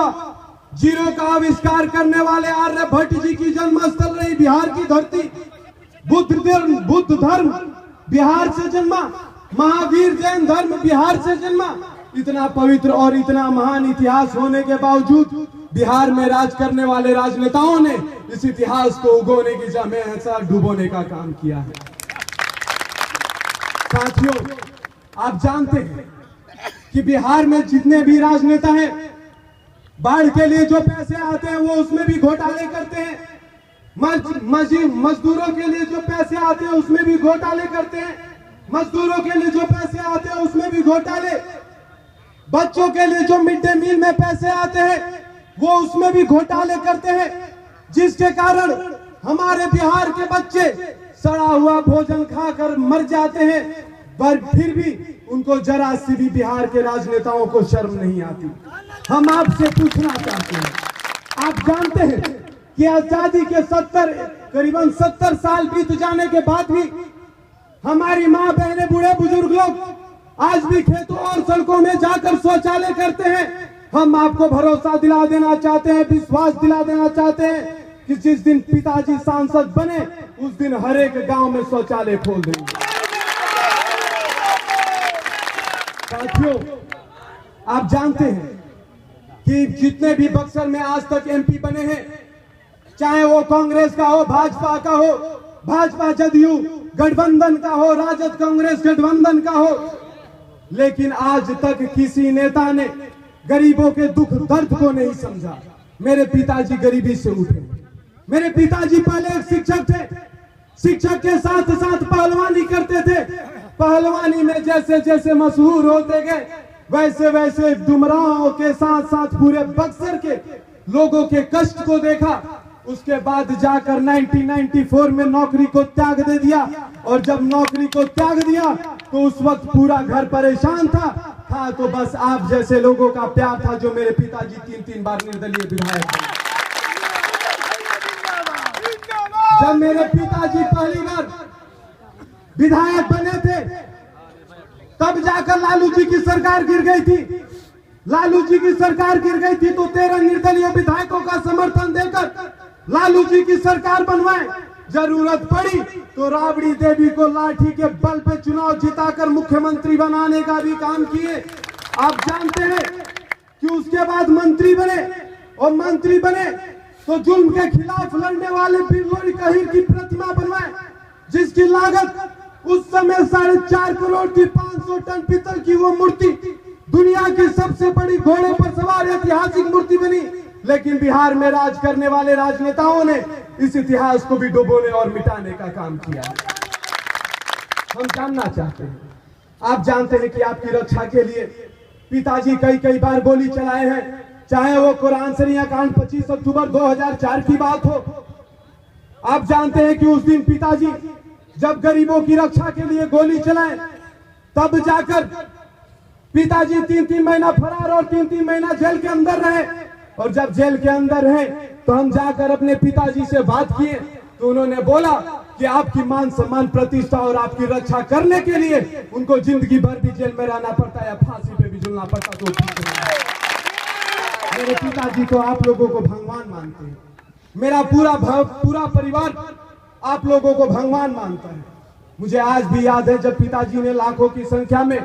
हुआ। जीरो का आविष्कार करने वाले आर्यभट्ट जी की जन्मस्थल रही बिहार की धरती। बुद्ध धर्म बिहार से जन्मा, महावीर जैन धर्म बिहार से जन्मा। इतना पवित्र और इतना महान इतिहास होने के बावजूद बिहार में राज करने वाले राजनेताओं ने इस इतिहास को उगोने की जगह में ऐसा डुबोने का काम किया है। साथियों, आप जानते हैं कि बिहार में जितने भी राजनेता हैं, बाढ़ के लिए जो पैसे आते हैं वो उसमें भी घोटाले करते हैं। मजदूरों के लिए जो पैसे आते हैं उसमें भी घोटाले करते हैं। मजदूरों के लिए जो पैसे आते हैं उसमें भी घोटाले। बच्चों के लिए जो मिड डे मील में पैसे आते हैं वो उसमें भी घोटाले करते हैं, जिसके कारण हमारे बिहार के बच्चे सड़ा हुआ भोजन खाकर मर जाते हैं। पर फिर भी उनको जरा सी भी बिहार के राजनेताओं को शर्म नहीं आती। हम आपसे पूछना चाहते हैं, आप जानते हैं कि आजादी के करीबन 70 साल बीत जाने के बाद भी हमारी माँ बहनें, बूढ़े बुजुर्ग लोग आज भी खेतों और सड़कों में जाकर शौचालय करते हैं। हम आपको भरोसा दिला देना चाहते हैं, विश्वास दिला देना चाहते हैं कि जिस दिन पिताजी सांसद बने उस दिन हर एक गांव में शौचालय खोल देंगे। साथियों, आप जानते हैं कि जितने भी बक्सर में आज तक एमपी बने हैं, चाहे वो कांग्रेस का हो, भाजपा का हो, भाजपा जदयू गठबंधन का हो, राजद कांग्रेस गठबंधन का हो, लेकिन आज तक किसी नेता ने गरीबों के दुख दर्द को नहीं समझा। मेरे पिताजी गरीबी से उठे। मेरे पिताजी पहले एक शिक्षक थे। शिक्षक के साथ साथ पहलवानी करते थे। पहलवानी में जैसे जैसे मशहूर होते गए वैसे वैसे डुमरांव के साथ साथ पूरे बक्सर के लोगों के कष्ट को देखा। उसके बाद जाकर 1994 में नौकरी को त्याग दे दिया, और जब नौकरी को त्याग दिया तो उस वक्त पूरा घर परेशान था तो बस आप जैसे लोगों का प्यार था, जो मेरे पिताजी 3 बार निर्दलीय विधायक बने। जब मेरे पिताजी पहली बार विधायक बने थे तब जाकर लालू जी की सरकार गिर गई थी। लालू जी की सरकार गिर गई थी तो 13 निर्दलीय विधायकों का समर्थन देकर लालू जी की सरकार बनवाए। जरूरत पड़ी तो राबड़ी देवी को लाठी के बल पे चुनाव जिताकर मुख्यमंत्री बनाने का भी काम किए। आप जानते हैं कि उसके बाद मंत्री बने, और मंत्री बने तो जुल्म के खिलाफ लड़ने वाले बिरलोई कहीर की प्रतिमा बनवाए, जिसकी लागत उस समय 4.5 करोड़ की 500 टन पीतल की वो मूर्ति दुनिया की सबसे बड़ी घोड़े पर सवार ऐतिहासिक मूर्ति बनी। लेकिन बिहार में राज करने वाले राजनेताओं ने इस इतिहास को भी डुबोने और मिटाने का काम किया। हम जानना चाहते हैं, आप जानते हैं कि आपकी रक्षा के लिए पिताजी कई बार गोली चलाए हैं, चाहे वो कुरान शरीया कांड 25 अक्टूबर 2004 की बात हो। आप जानते हैं कि उस दिन पिताजी जब गरीबों की रक्षा के लिए गोली चलाए तब जाकर पिताजी 3 महीना फरार और 3 महीना जेल के अंदर रहे। और जब जेल के अंदर रहे तो हम जाकर अपने पिताजी से बात किए तो उन्होंने बोला कि आपकी मान सम्मान प्रतिष्ठा और आपकी रक्षा करने के लिए उनको जिंदगी भर भी जेल में रहना पड़ता या फांसी पे भी झूलना पड़ता तो मेरे पिताजी को आप लोगों को भगवान मानते हैं। मेरा पूरा परिवार आप लोगों को भगवान मानता है। मुझे आज भी याद है जब पिताजी ने लाखों की संख्या में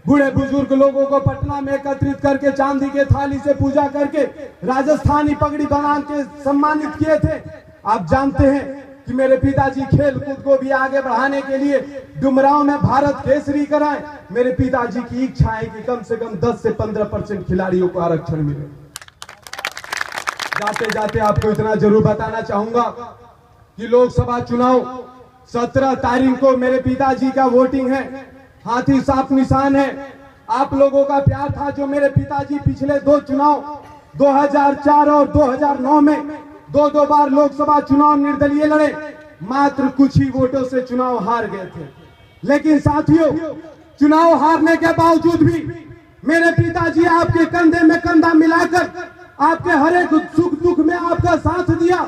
बूढ़े बुजुर्ग लोगों को पटना में एकत्रित करके चांदी के थाली से पूजा करके राजस्थानी पगड़ी बना के सम्मानित किए थे। आप जानते हैं कि मेरे पिताजी खेल कूद को भी आगे बढ़ाने के लिए डुमरांव में भारत केसरी कराए। मेरे पिताजी की इच्छा है कि कम से कम 10 से 15% खिलाड़ियों को आरक्षण मिले। जाते जाते आपको इतना जरूर बताना चाहूंगा कि लोकसभा चुनाव 17 तारीख को मेरे पिताजी का वोटिंग है। हाथी साफ निशान है। आप लोगों का प्यार था जो मेरे पिताजी पिछले 2 चुनाव 2004 और 2009 में 2 बार लोकसभा चुनाव निर्दलीय लड़े, मात्र कुछ ही वोटों से चुनाव हार गए थे। लेकिन साथियों, चुनाव हारने के बावजूद भी मेरे पिताजी आपके कंधे में कंधा मिलाकर आपके हर एक सुख दुख में आपका साथ दिया।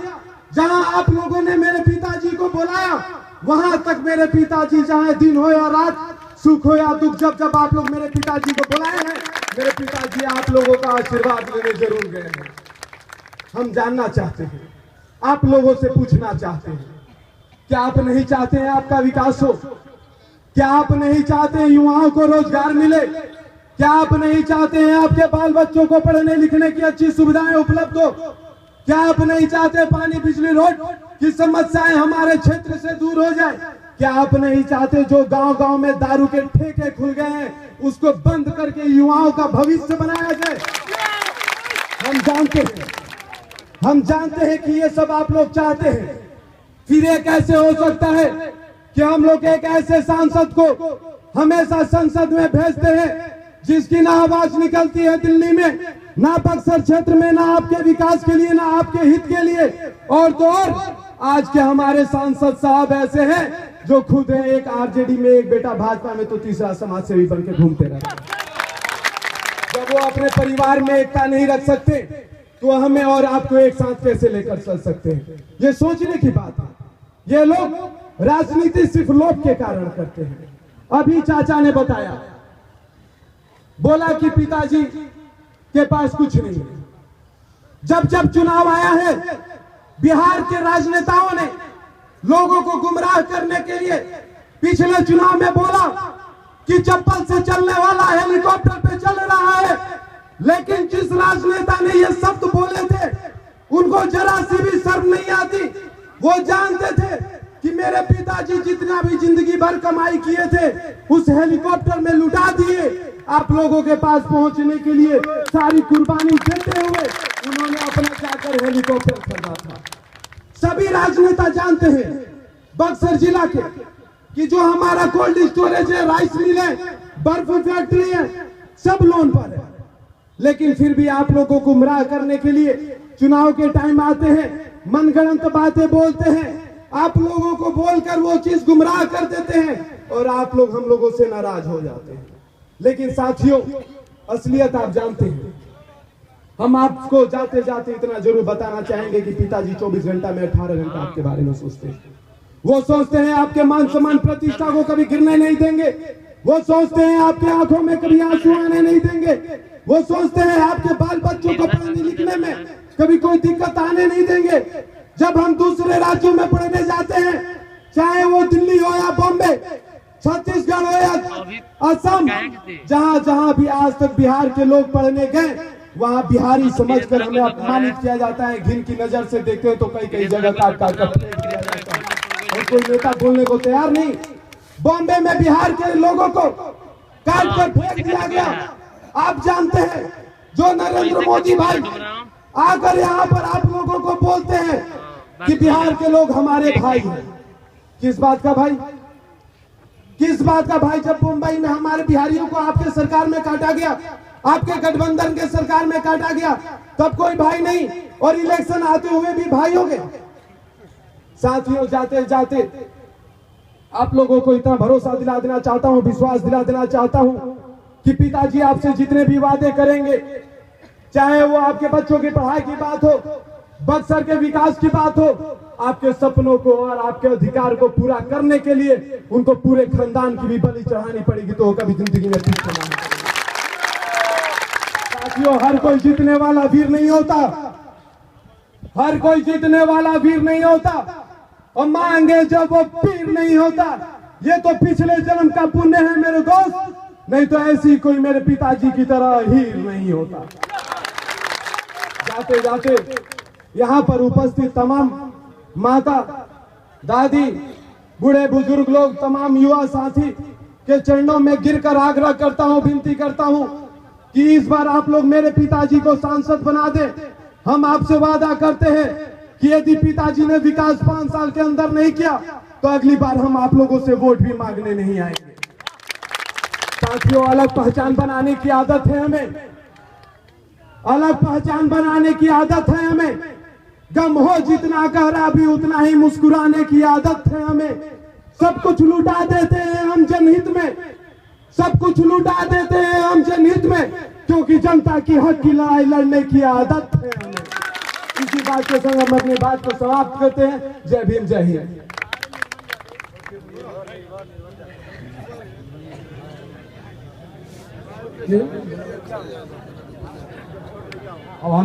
जहां आप लोगों ने मेरे पिताजी को बुलाया वहां तक मेरे पिताजी, चाहे दिन हो या रात, सुख हो या दुख, जब जब आप लोग मेरे पिताजी को बुलाए हैं मेरे पिताजी आप लोगों का आशीर्वाद लेने जरूर गए हैं। हम जानना चाहते हैं, आप लोगों से पूछना चाहते हैं, क्या आप नहीं चाहते हैं आपका विकास हो? क्या आप नहीं चाहते हैं युवाओं को रोजगार मिले? क्या आप नहीं चाहते हैं आपके बाल बच्चों को पढ़ने लिखने की अच्छी सुविधाएं उपलब्ध हो? क्या आप नहीं चाहते पानी बिजली रोड की समस्याएं हमारे क्षेत्र से दूर हो जाए? क्या आप नहीं चाहते जो गांव-गांव में दारू के ठेके खुल गए हैं उसको बंद करके युवाओं का भविष्य बनाया जाए? हम जानते हैं कि ये सब आप लोग चाहते हैं। फिर ये कैसे हो सकता है कि हम लोग एक ऐसे सांसद को हमेशा संसद में भेजते हैं जिसकी ना आवाज निकलती है दिल्ली में, ना बक्सर क्षेत्र में, ना आपके विकास के लिए, ना आपके हित के लिए। और तो और आज के हमारे सांसद साहब ऐसे हैं जो खुद है एक आरजेडी में, एक बेटा भाजपा में, तो तीसरा समाज सेवी बन के घूमते रहते हैं। जब वो अपने परिवार में एकता नहीं रख सकते तो हमें और आपको एक साथ कैसे लेकर चल सकते हैं? ये सोचने की बात है। ये लोग राजनीति सिर्फ लोभ के कारण करते हैं। अभी चाचा ने बताया, बोला कि पिताजी के पास कुछ नहीं है। जब जब चुनाव आया है बिहार के राजनेताओं ने लोगों को गुमराह करने के लिए पिछले चुनाव में बोला कि चप्पल से चलने वाला हेलीकॉप्टर पे चल रहा है, लेकिन जिस राजनेता ने ये शब्द बोले थे उनको जरा सी भी शर्म नहीं आती। वो जानते थे कि मेरे पिताजी जितना भी जिंदगी भर कमाई किए थे उस हेलीकॉप्टर में लुटा दिए। आप लोगों के पास पहुंचने के लिए सारी कुर्बानी देते हुए उन्होंने अपना जाकर हेलीकॉप्टर खरीदा था। सभी राजनेता जानते हैं बक्सर जिला के कि जो हमारा कोल्ड स्टोरेज है, राइस मिल है, बर्फ फैक्ट्री है, सब लोन पर है। लेकिन फिर भी आप लोगों को गुमराह करने के लिए चुनाव के टाइम आते हैं, मनगढ़ंत बातें बोलते हैं, आप लोगों को बोलकर वो चीज गुमराह कर देते हैं और आप लोग हम लोगों से नाराज हो जाते हैं। लेकिन साथियों, असलियत आप जानते हैं। हम आपको जाते जाते इतना जरूर बताना चाहेंगे कि पिताजी 24 घंटा में 18 घंटा आपके बारे में सोचते हैं। वो सोचते हैं आपके मान सम्मान प्रतिष्ठा को कभी गिरने नहीं देंगे। वो सोचते हैं आपके आंखों में कभी आंसू आने नहीं देंगे। वो सोचते हैं आपके बाल बच्चों को पढ़ने लिखने में कभी कोई दिक्कत आने नहीं देंगे। जब हम दूसरे राज्यों में पढ़ने जाते हैं, चाहे वो दिल्ली हो या बॉम्बे, छत्तीसगढ़ हो या असम, जहां जहां भी आज तक बिहार के लोग पढ़ने गए वहां बिहारी समझकर हमें अपमानित किया जाता है। घिन की नजर से देखते हैं तो कई कई जगह काट काट कर फेंक दिया जाता है और कोई नेता बोलने को तैयार नहीं। बॉम्बे में बिहार के लोगों को काट कर फेंक दिया गया। आप जानते हैं जो नरेंद्र मोदी भाई आकर यहाँ पर आप लोगों को बोलते हैं कि बिहार के लोग हमारे भाई हैं। किस बात का भाई? किस बात का भाई? जब मुंबई में हमारे बिहारियों को आपके सरकार में काटा गया, आपके गठबंधन के सरकार में काटा गया, तब कोई भाई नहीं और इलेक्शन आते हुए भी भाई हो गए। साथियों, जाते जाते आप लोगों को इतना भरोसा दिला देना चाहता हूं, विश्वास दिला देना चाहता हूं कि पिताजी आपसे जितने भी वादे करेंगे, चाहे वो आपके बच्चों की पढ़ाई की बात हो, बक्सर के विकास की बात हो, आपके सपनों को और आपके अधिकार को पूरा करने के लिए उनको पूरे खानदान की भी बलि चढ़ानी पड़ेगी तो वो कभी जिंदगी में पीछे नहीं हटेंगे। साथियों, हर कोई जीतने वाला वीर नहीं होता। हर कोई जीतने वाला वीर नहीं होता और मांगे जब वो पीर नहीं होता। ये तो पिछले जन्म का पुण्य है मेरे दोस्त, नहीं तो ऐसी कोई मेरे पिताजी की तरह हीर नहीं होता। जाते जाते यहाँ पर उपस्थित तमाम माता, दादी, बूढ़े बुजुर्ग लोग, तमाम युवा साथी के चरणों में गिरकर आग्रह करता हूँ, विनती करता हूँ कि इस बार आप लोग मेरे पिताजी को सांसद बना दें। हम आपसे वादा करते हैं कि यदि पिताजी ने विकास 5 साल के अंदर नहीं किया तो अगली बार हम आप लोगों से वोट भी मांगने नहीं आएंगे। साथियों, अलग पहचान बनाने की आदत है हमें, अलग पहचान बनाने की आदत है हमें। गम हो जितना गहरा भी उतना ही मुस्कुराने की आदत है हमें। सब कुछ लुटा देते हैं हम जनहित में, सब कुछ लुटा देते हैं हम जनहित में, क्योंकि जनता की हक की लड़ाई लड़ने की आदत है हमें। इसी बात के संग हम अपनी बात को समाप्त करते हैं। जय भीम, जय हिंद। अब हम